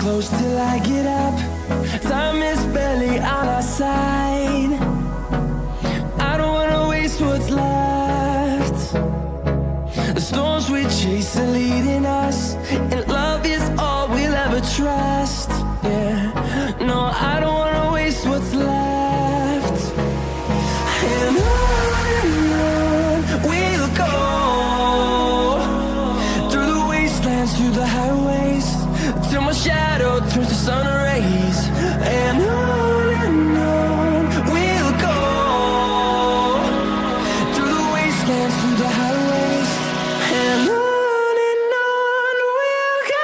close till I get up. Time is barely on our side. I don't wanna waste what's left. The storms we chase are leading us, and love is all we'll ever trust. Yeah, no, I don't wanna waste what's left. And on we'll go, through the wastelands, through the highways, till my shadow turns to sun rays. And on we'll go, through the wastelands, through the highways, and on we'll go.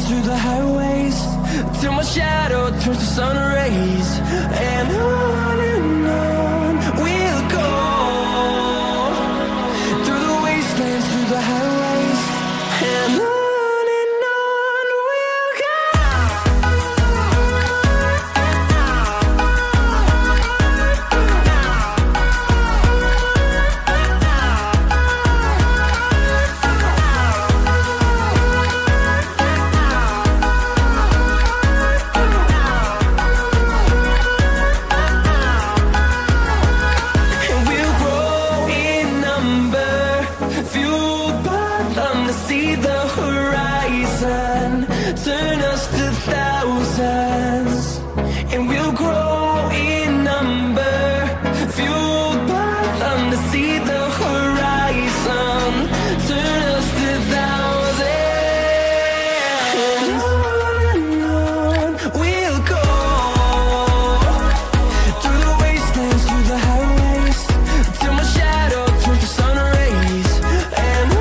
Through the highways, till my shadow turns to sun rays. And on we'll go, through the wastelands, through the highways, and on we'll go. See the horizon turn us to thousands, and we'll grow in number, fueled by them to see the horizon turn us to thousands. And on we'll go, through the wastelands, through the highways, till my shadow turns to sun rays. And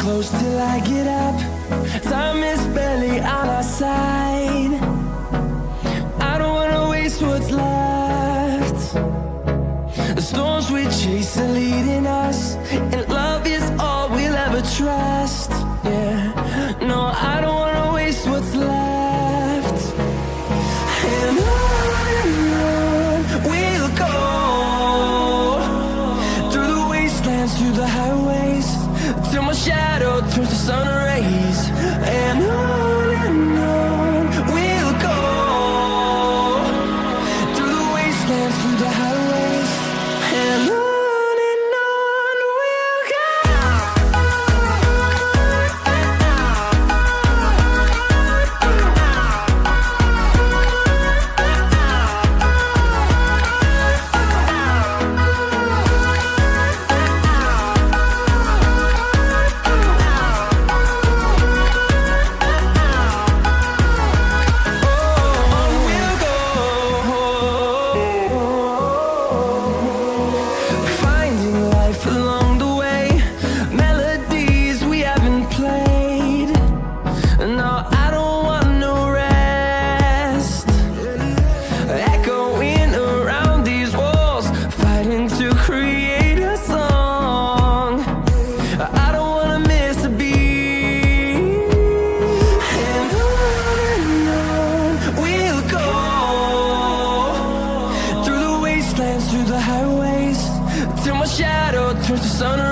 close till I get up. Time is barely on our side. I don't wanna waste what's left. The storms we chase are leading us, and love is all we'll ever trust. Yeah, no, I don't wanna waste what's left. And on we'll go, through the wastelands, through the highways, till my shadow turns to sun rays. And on we'll go, through the wastelands, through the highways, and on we'll dance through the highways till my shadow turns to sun.